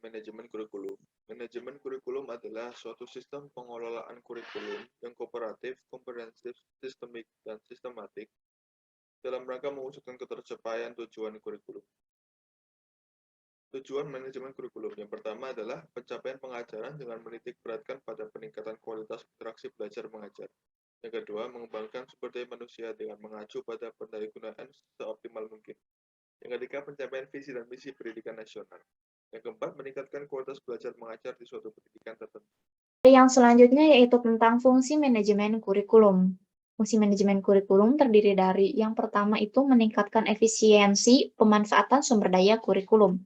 manajemen kurikulum. Manajemen kurikulum adalah suatu sistem pengelolaan kurikulum yang kooperatif, komprehensif, sistemik, dan sistematik dalam rangka mewujudkan ketercapaian tujuan kurikulum. Tujuan manajemen kurikulum yang pertama adalah pencapaian pengajaran dengan menitik beratkan pada peningkatan kualitas interaksi belajar mengajar. Yang kedua, mengembangkan sumber daya manusia dengan mengacu pada pendayagunaan seoptimal mungkin. Yang ketiga, pencapaian visi dan misi pendidikan nasional. Yang keempat, meningkatkan kualitas belajar mengajar di suatu pendidikan tertentu. Yang selanjutnya yaitu tentang fungsi manajemen kurikulum. Fungsi manajemen kurikulum terdiri dari yang pertama itu meningkatkan efisiensi pemanfaatan sumber daya kurikulum.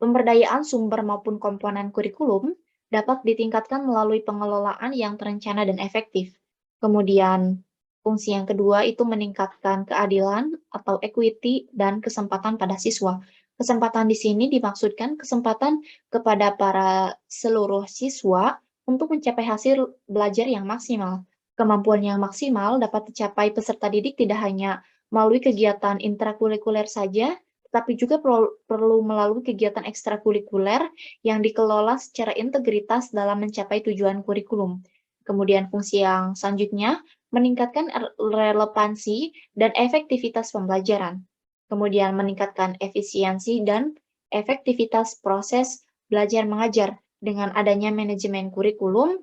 Pemberdayaan sumber maupun komponen kurikulum dapat ditingkatkan melalui pengelolaan yang terencana dan efektif. Kemudian, fungsi yang kedua itu meningkatkan keadilan atau equity dan kesempatan pada siswa. Kesempatan di sini dimaksudkan kesempatan kepada para seluruh siswa untuk mencapai hasil belajar yang maksimal. Kemampuan yang maksimal dapat dicapai peserta didik tidak hanya melalui kegiatan intrakurikuler saja, tapi juga perlu melalui kegiatan ekstrakurikuler yang dikelola secara integritas dalam mencapai tujuan kurikulum. Kemudian fungsi yang selanjutnya, meningkatkan relevansi dan efektivitas pembelajaran. Kemudian meningkatkan efisiensi dan efektivitas proses belajar mengajar. Dengan adanya manajemen kurikulum,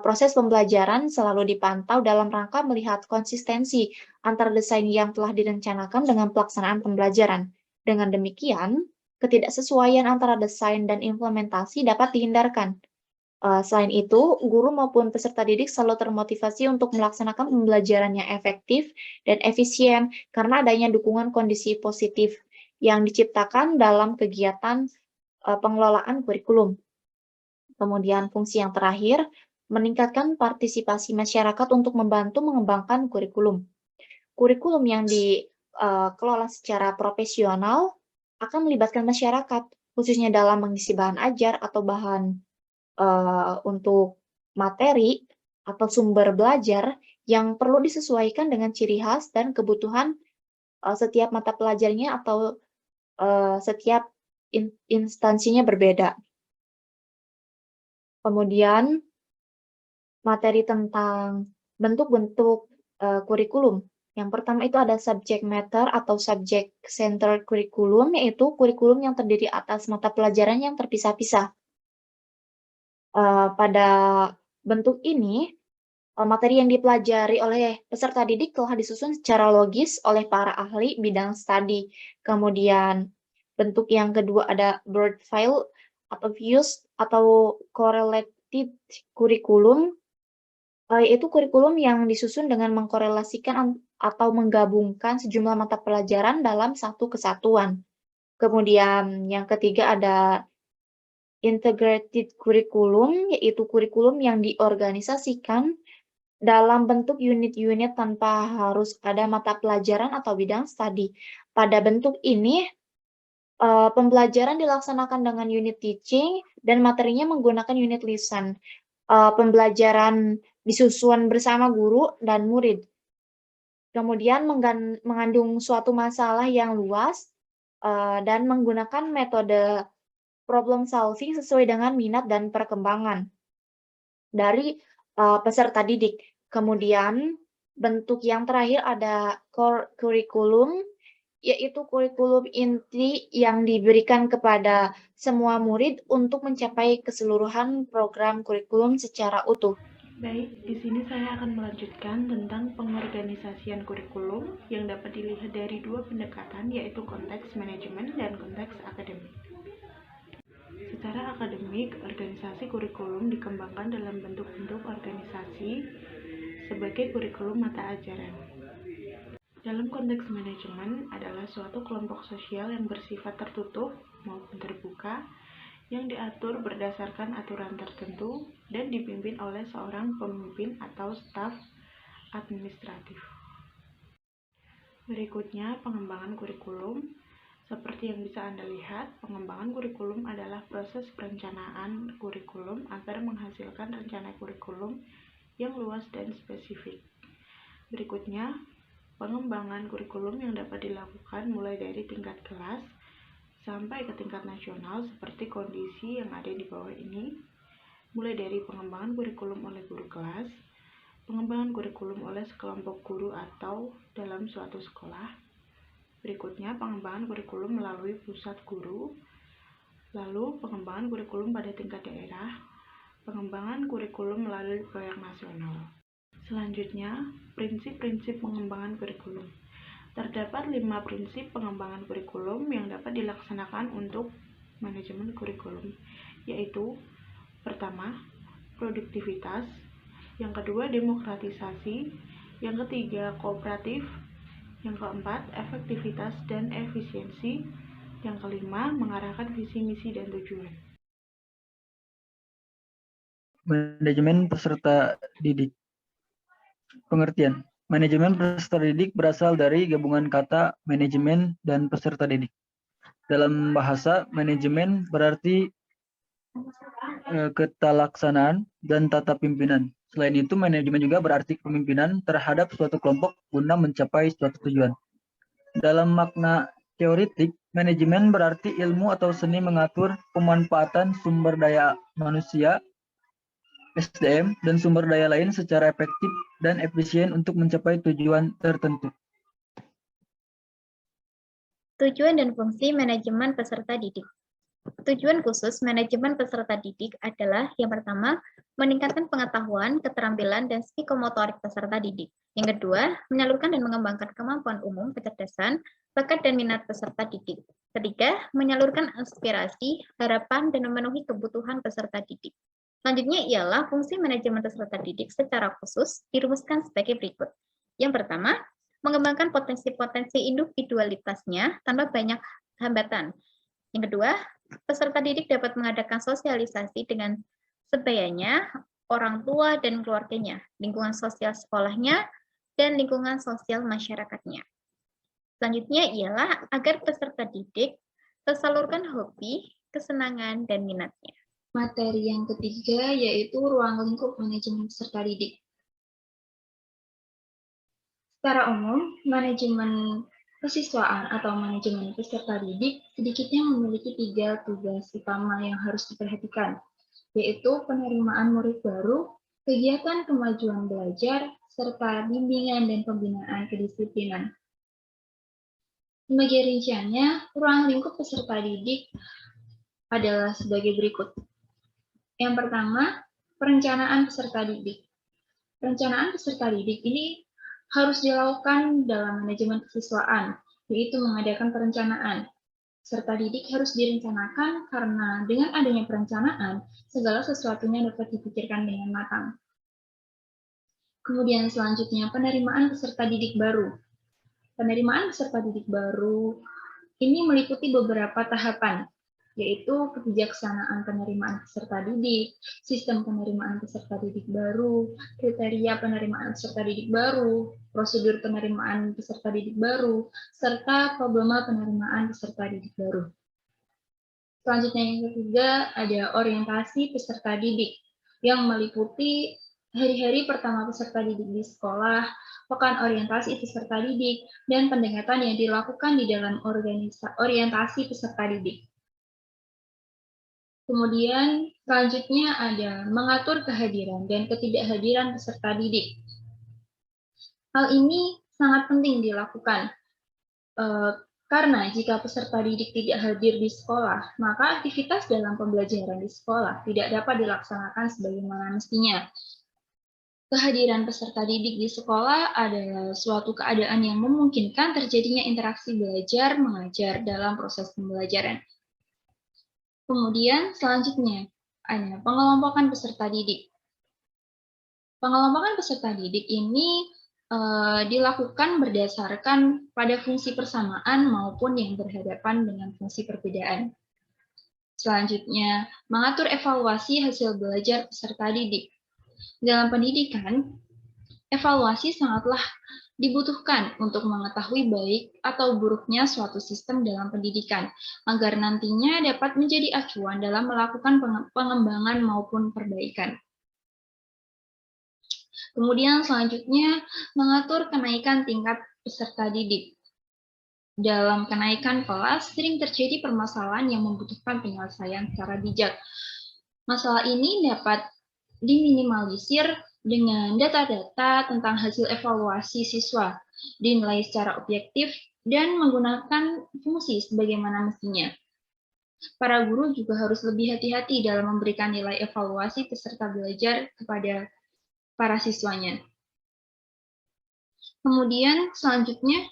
proses pembelajaran selalu dipantau dalam rangka melihat konsistensi antara desain yang telah direncanakan dengan pelaksanaan pembelajaran. Dengan demikian, ketidaksesuaian antara desain dan implementasi dapat dihindarkan. Selain itu, guru maupun peserta didik selalu termotivasi untuk melaksanakan pembelajaran yang efektif dan efisien karena adanya dukungan kondisi positif yang diciptakan dalam kegiatan pengelolaan kurikulum. Kemudian fungsi yang terakhir, meningkatkan partisipasi masyarakat untuk membantu mengembangkan kurikulum. Kurikulum yang dikelola secara profesional akan melibatkan masyarakat, khususnya dalam mengisi bahan ajar atau bahan untuk materi atau sumber belajar yang perlu disesuaikan dengan ciri khas dan kebutuhan setiap mata pelajarnya atau setiap instansinya berbeda. Kemudian materi tentang bentuk-bentuk kurikulum. Yang pertama itu ada subject matter atau subject centered curriculum, yaitu kurikulum yang terdiri atas mata pelajaran yang terpisah-pisah. Pada bentuk ini, materi yang dipelajari oleh peserta didik telah disusun secara logis oleh para ahli bidang studi. Kemudian bentuk yang kedua ada bird file atau views atau correlated curriculum, yaitu kurikulum yang disusun dengan mengkorelasikan atau menggabungkan sejumlah mata pelajaran dalam satu kesatuan. Kemudian yang ketiga ada integrated curriculum, yaitu kurikulum yang diorganisasikan dalam bentuk unit-unit tanpa harus ada mata pelajaran atau bidang studi. Pada bentuk ini, pembelajaran dilaksanakan dengan unit teaching dan materinya menggunakan unit lesson. Pembelajaran disusun bersama guru dan murid. Kemudian mengandung suatu masalah yang luas dan menggunakan metode problem solving sesuai dengan minat dan perkembangan dari peserta didik. Kemudian bentuk yang terakhir ada core curriculum, yaitu kurikulum inti yang diberikan kepada semua murid untuk mencapai keseluruhan program kurikulum secara utuh. Baik, di sini saya akan melanjutkan tentang pengorganisasian kurikulum yang dapat dilihat dari dua pendekatan, yaitu konteks manajemen dan konteks akademik. Secara akademik, organisasi kurikulum dikembangkan dalam bentuk-bentuk organisasi sebagai kurikulum mata ajaran. Dalam konteks manajemen adalah suatu kelompok sosial yang bersifat tertutup maupun terbuka yang diatur berdasarkan aturan tertentu dan dipimpin oleh seorang pemimpin atau staf administratif. Berikutnya, pengembangan kurikulum. Seperti yang bisa Anda lihat, pengembangan kurikulum adalah proses perencanaan kurikulum agar menghasilkan rencana kurikulum yang luas dan spesifik. Berikutnya, pengembangan kurikulum yang dapat dilakukan mulai dari tingkat kelas sampai ke tingkat nasional seperti kondisi yang ada di bawah ini, mulai dari pengembangan kurikulum oleh guru kelas, pengembangan kurikulum oleh sekelompok guru atau dalam suatu sekolah, berikutnya pengembangan kurikulum melalui pusat guru, lalu pengembangan kurikulum pada tingkat daerah, pengembangan kurikulum melalui proyek nasional. Selanjutnya, prinsip-prinsip pengembangan kurikulum. Terdapat 5 prinsip pengembangan kurikulum yang dapat dilaksanakan untuk manajemen kurikulum, yaitu pertama, produktivitas, yang kedua, demokratisasi, yang ketiga, kooperatif, yang keempat, efektivitas dan efisiensi, yang kelima, mengarahkan visi, misi, dan tujuan. Manajemen peserta didik. Pengertian. Manajemen peserta didik berasal dari gabungan kata manajemen dan peserta didik. Dalam bahasa, manajemen berarti ketalaksanaan dan tata pimpinan. Selain itu, manajemen juga berarti kepemimpinan terhadap suatu kelompok guna mencapai suatu tujuan. Dalam makna teoretik, manajemen berarti ilmu atau seni mengatur pemanfaatan sumber daya manusia, SDM, dan sumber daya lain secara efektif dan efisien untuk mencapai tujuan tertentu. Tujuan dan fungsi manajemen peserta didik. Tujuan khusus manajemen peserta didik adalah yang pertama, meningkatkan pengetahuan, keterampilan, dan psikomotorik peserta didik. Yang kedua, menyalurkan dan mengembangkan kemampuan umum, kecerdasan, bakat, dan minat peserta didik. Ketiga, menyalurkan aspirasi, harapan, dan memenuhi kebutuhan peserta didik. Selanjutnya ialah fungsi manajemen peserta didik secara khusus dirumuskan sebagai berikut. Yang pertama, mengembangkan potensi-potensi individualitasnya tanpa banyak hambatan. Yang kedua, peserta didik dapat mengadakan sosialisasi dengan sebayanya, orang tua dan keluarganya, lingkungan sosial sekolahnya, dan lingkungan sosial masyarakatnya. Selanjutnya ialah agar peserta didik tersalurkan hobi, kesenangan, dan minatnya. Materi yang ketiga yaitu ruang lingkup manajemen peserta didik. Secara umum, manajemen kesiswaan atau manajemen peserta didik sedikitnya memiliki 3 tugas utama yang harus diperhatikan, yaitu penerimaan murid baru, kegiatan kemajuan belajar, serta bimbingan dan pembinaan kedisiplinan. Sebagai rinciannya, ruang lingkup peserta didik adalah sebagai berikut. Yang pertama, perencanaan peserta didik. Perencanaan peserta didik ini harus dilakukan dalam manajemen kesiswaan, yaitu mengadakan perencanaan. Peserta didik harus direncanakan karena dengan adanya perencanaan, segala sesuatunya dapat dipikirkan dengan matang. Kemudian selanjutnya, penerimaan peserta didik baru. Penerimaan peserta didik baru ini meliputi beberapa tahapan, yaitu kebijaksanaan penerimaan peserta didik, sistem penerimaan peserta didik baru, kriteria penerimaan peserta didik baru, prosedur penerimaan peserta didik baru, serta problema penerimaan peserta didik baru. Selanjutnya yang ketiga ada orientasi peserta didik yang meliputi hari-hari pertama peserta didik di sekolah, pekan orientasi peserta didik, dan pendekatan yang dilakukan di dalam orientasi peserta didik. Kemudian selanjutnya ada mengatur kehadiran dan ketidakhadiran peserta didik. Hal ini sangat penting dilakukan karena jika peserta didik tidak hadir di sekolah, maka aktivitas dalam pembelajaran di sekolah tidak dapat dilaksanakan sebagaimana mestinya. Kehadiran peserta didik di sekolah adalah suatu keadaan yang memungkinkan terjadinya interaksi belajar mengajar dalam proses pembelajaran. Kemudian selanjutnya ada pengelompokan peserta didik. Pengelompokan peserta didik ini dilakukan berdasarkan pada fungsi persamaan maupun yang berhadapan dengan fungsi perbedaan. Selanjutnya, mengatur evaluasi hasil belajar peserta didik. Dalam pendidikan, evaluasi sangatlah dibutuhkan untuk mengetahui baik atau buruknya suatu sistem dalam pendidikan, agar nantinya dapat menjadi acuan dalam melakukan pengembangan maupun perbaikan. Kemudian selanjutnya, mengatur kenaikan tingkat peserta didik. Dalam kenaikan kelas, sering terjadi permasalahan yang membutuhkan penyelesaian secara bijak. Masalah ini dapat diminimalisir dengan data-data tentang hasil evaluasi siswa, dinilai secara objektif, dan menggunakan fungsi sebagaimana mestinya. Para guru juga harus lebih hati-hati dalam memberikan nilai evaluasi peserta belajar kepada para siswanya. Kemudian selanjutnya,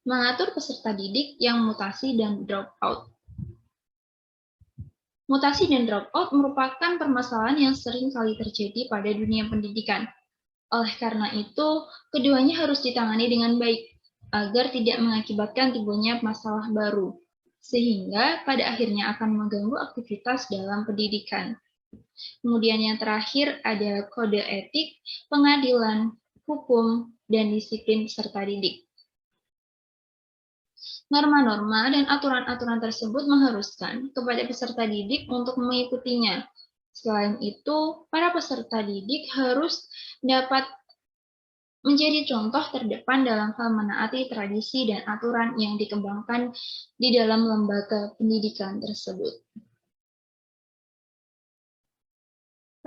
mengatur peserta didik yang mutasi dan dropout. Mutasi dan dropout merupakan permasalahan yang sering kali terjadi pada dunia pendidikan. Oleh karena itu, keduanya harus ditangani dengan baik, agar tidak mengakibatkan timbulnya masalah baru, sehingga pada akhirnya akan mengganggu aktivitas dalam pendidikan. Kemudian yang terakhir ada kode etik, pengadilan, hukum, dan disiplin peserta didik. Norma-norma dan aturan-aturan tersebut mengharuskan kepada peserta didik untuk mengikutinya. Selain itu, para peserta didik harus dapat menjadi contoh terdepan dalam hal menaati tradisi dan aturan yang dikembangkan di dalam lembaga pendidikan tersebut.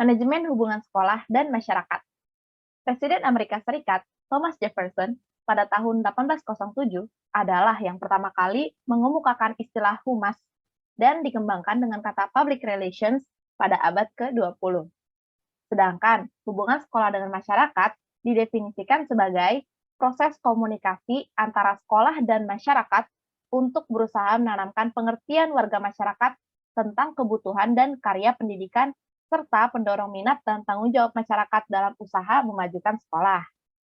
Manajemen hubungan sekolah dan masyarakat. Presiden Amerika Serikat, Thomas Jefferson, pada tahun 1807 adalah yang pertama kali mengemukakan istilah humas dan dikembangkan dengan kata public relations pada abad ke-20. Sedangkan hubungan sekolah dengan masyarakat didefinisikan sebagai proses komunikasi antara sekolah dan masyarakat untuk berusaha menanamkan pengertian warga masyarakat tentang kebutuhan dan karya pendidikan serta pendorong minat dan tanggung jawab masyarakat dalam usaha memajukan sekolah.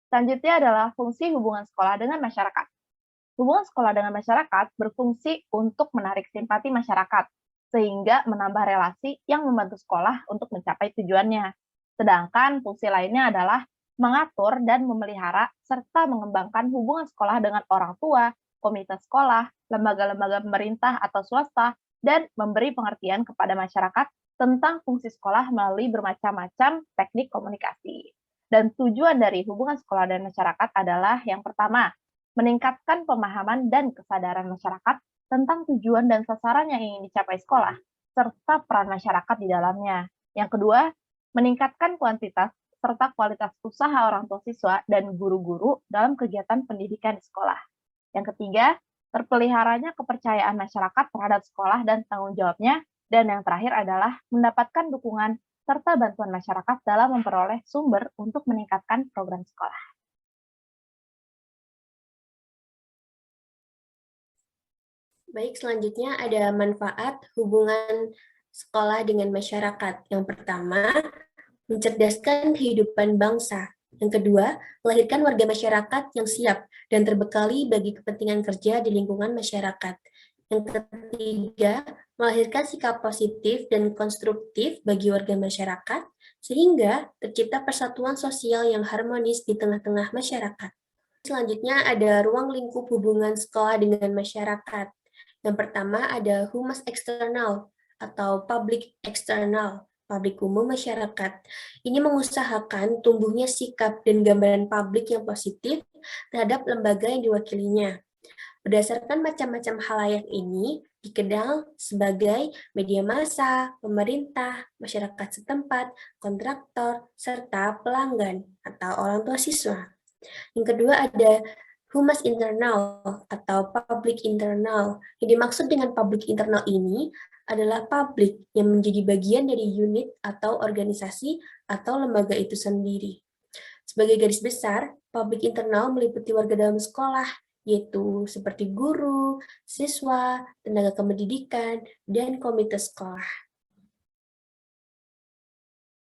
Selanjutnya adalah fungsi hubungan sekolah dengan masyarakat. Hubungan sekolah dengan masyarakat berfungsi untuk menarik simpati masyarakat, sehingga menambah relasi yang membantu sekolah untuk mencapai tujuannya. Sedangkan fungsi lainnya adalah mengatur dan memelihara serta mengembangkan hubungan sekolah dengan orang tua, komunitas sekolah, lembaga-lembaga pemerintah atau swasta, dan memberi pengertian kepada masyarakat tentang fungsi sekolah melalui bermacam-macam teknik komunikasi. Dan tujuan dari hubungan sekolah dan masyarakat adalah yang pertama, meningkatkan pemahaman dan kesadaran masyarakat tentang tujuan dan sasaran yang ingin dicapai sekolah, serta peran masyarakat di dalamnya. Yang kedua, meningkatkan kuantitas serta kualitas usaha orang tua siswa dan guru-guru dalam kegiatan pendidikan di sekolah. Yang ketiga, terpeliharanya kepercayaan masyarakat terhadap sekolah dan tanggung jawabnya. Dan yang terakhir adalah mendapatkan dukungan serta bantuan masyarakat dalam memperoleh sumber untuk meningkatkan program sekolah. Baik, selanjutnya ada manfaat hubungan sekolah dengan masyarakat. Yang pertama, mencerdaskan kehidupan bangsa. Yang kedua, melahirkan warga masyarakat yang siap dan terbekali bagi kepentingan kerja di lingkungan masyarakat. Yang ketiga, melahirkan sikap positif dan konstruktif bagi warga masyarakat, sehingga tercipta persatuan sosial yang harmonis di tengah-tengah masyarakat. Selanjutnya ada ruang lingkup hubungan sekolah dengan masyarakat. Yang pertama ada humas eksternal atau public external, publik umum masyarakat. Ini mengusahakan tumbuhnya sikap dan gambaran publik yang positif terhadap lembaga yang diwakilinya. Berdasarkan macam-macam halayak ini, dikenal sebagai media massa, pemerintah, masyarakat setempat, kontraktor, serta pelanggan atau orang tua siswa. Yang kedua ada humas internal atau public internal. Yang dimaksud dengan public internal ini adalah publik yang menjadi bagian dari unit atau organisasi atau lembaga itu sendiri. Sebagai garis besar, publik internal meliputi warga dalam sekolah, yaitu seperti guru, siswa, tenaga kependidikan, dan komite sekolah.